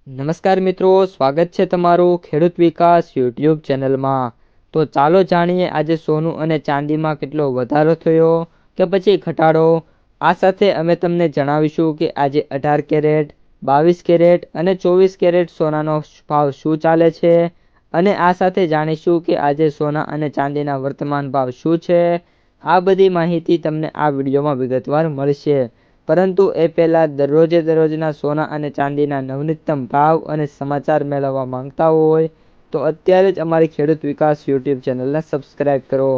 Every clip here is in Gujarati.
નમસ્કાર મિત્રો, સ્વાગત છે તમારું ખેડૂત વિકાસ યુટ્યુબ ચેનલમાં। તો ચાલો જાણીએ આજે સોનું અને ચાંદીમાં કેટલો વધારો થયો કે પછી ઘટાડો। આ સાથે અમે તમને જણાવીશું કે આજે 18 કેરેટ, 22 કેરેટ અને 24 કેરેટ સોનાનો ભાવ શું ચાલે છે અને આ સાથે જાણીશું કે આજે સોના અને ચાંદીના વર્તમાન ભાવ શું છે। આ બધી માહિતી તમને આ વિડીયોમાં વિગતવાર મળશે, પરંતુ એ પહેલાં દરરોજના સોના અને ચાંદીના નવનીતમ ભાવ અને સમાચાર મેળવવા માંગતા હોય તો અત્યારે જ અમારી ખેડૂત વિકાસ યુટ્યુબ ચેનલને સબસ્ક્રાઈબ કરો।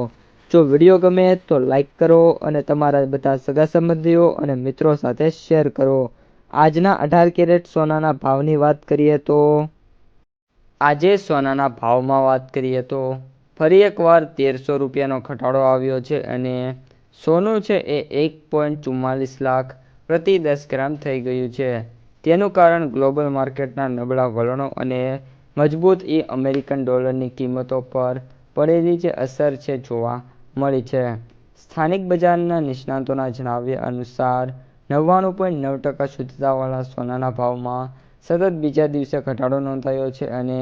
જો વિડીયો ગમે તો લાઈક કરો અને તમારા બધા સગા સંબંધીઓ અને મિત્રો સાથે શેર કરો। આજના 18 કેરેટ સોનાના ભાવની વાત કરીએ તો આજે સોનાના ભાવમાં વાત કરીએ તો ફરી એકવાર 1300 રૂપિયાનો ઘટાડો આવ્યો છે અને સોનું છે એ 1.44 લાખ પ્રતિ 10 ગ્રામ થઈ ગયું છે। તેનું કારણ ગ્લોબલ માર્કેટના નબળા વલણો અને મજબૂત અમેરિકન ડોલરની કિંમતો પર પડેલી જે અસર છે જોવા મળી છે। સ્થાનિક બજારના નિષ્ણાતોના જણાવ્યા અનુસાર 99.9% શુદ્ધતાવાળા સોનાના ભાવમાં સતત બીજા દિવસે ઘટાડો નોંધાયો છે અને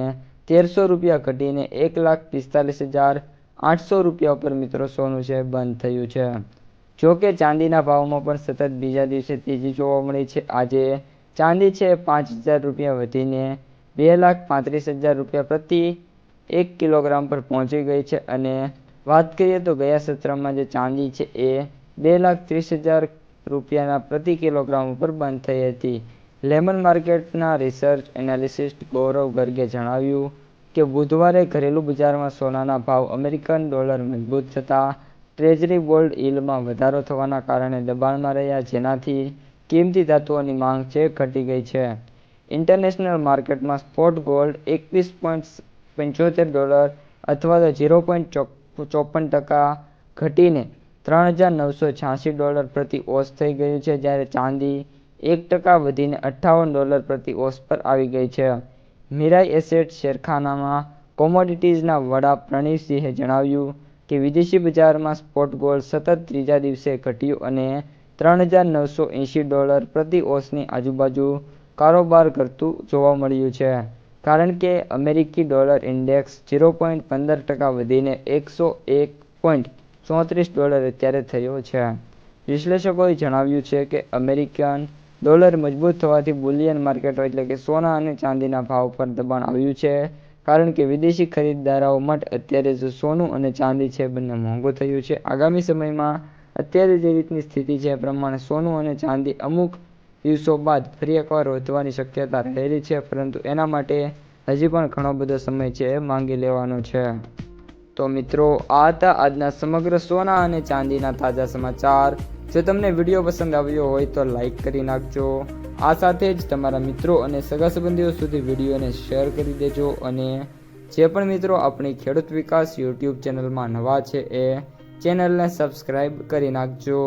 1300 રૂપિયા ઘટીને 1,45,800 રૂપિયા પર મિત્રો સોનું છે બંધ થયું છે। જો કે ચાંદીના ભાવમાં પણ સતત બીજા દિવસે તેજી જોવા મળી છે। આજે ચાંદી છે 5,000 રૂપિયા વધીને 2,35,000 રૂપિયા પ્રતિ 1 કિલોગ્રામ પર પહોંચી ગઈ છે અને વાત કરીએ તો ગયા સત્રમાં જે ચાંદી છે એ 2,30,000 રૂપિયાના પ્રતિ કિલોગ્રામ ઉપર બંધ થઈ હતી। લેમન માર્કેટના રિસર્ચ એનાલિસ્ટ ગૌરવ ગર્ગે જણાવ્યું કે બુધવારે ઘરેલું બજારમાં સોનાના ભાવ અમેરિકન ડોલર મજબૂત થતાં ટ્રેઝરી બોન્ડ યીલ્ડમાં વધારો થવાના કારણે દબાણમાં રહ્યા, જેનાથી કિંમતી ધાતુઓની માંગ છે ઘટી ગઈ છે। ઇન્ટરનેશનલ માર્કેટમાં સ્પોટ ગોલ્ડ $21.75 અથવા તો 0.54% ઘટીને $3,986 પ્રતિ ઓસ થઈ ગયું છે, જ્યારે ચાંદી 1% વધીને $58 પ્રતિ ઓસ પર આવી ગઈ છે। મીરાઈ એસેટ શેરખાનામાં કોમોડિટીઝના વડા પ્રણવસિંહે જણાવ્યું કે વિદેશી બજારમાં સ્પોટ ગોલ્ડ સતત ત્રીજા દિવસે ઘટ્યું અને $3,980 પ્રતિ ઓસની આજુબાજુ કારોબાર કરતું જોવા મળ્યું છે, કારણ કે અમેરિકી ડોલર ઇન્ડેક્સ 0.15% વધીને $101.34 અત્યારે થયો છે। વિશ્લેષકોએ જણાવ્યું છે કે અમેરિકન ડોલર મજબૂત થવાથી બુલિયન માર્કેટો એટલે કે સોના અને ચાંદીના ભાવ પર દબાણ આવ્યું છે, કારણ કે વિદેશી ખરીદદારો માટે અત્યારે જો સોનું અને ચાંદી છે બંને મોંઘું થયું છે। આગામી સમયમાં અત્યારે જે રીતની સ્થિતિ છે એ પ્રમાણે સોનું અને ચાંદી અમુક દિવસો બાદ ફરી એકવાર વધવાની શક્યતા રહેલી છે, પરંતુ એના માટે હજી પણ ઘણો બધો સમય છે એ માંગી લેવાનો છે। તો મિત્રો, આ હતા આજના સમગ્ર સોના અને ચાંદીના તાજા સમાચાર। જો તમને વિડીયો પસંદ આવ્યો હોય તો લાઈક કરી નાખજો। આ સાથે જ તમારા મિત્રો અને સગા સંબંધીઓ સુધી વિડીયોને શેર કરી દેજો અને જે પણ મિત્રો આપણી ખેડૂત વિકાસ યુટ્યુબ ચેનલમાં નવા છે એ ચેનલને સબસ્ક્રાઈબ કરી નાખજો।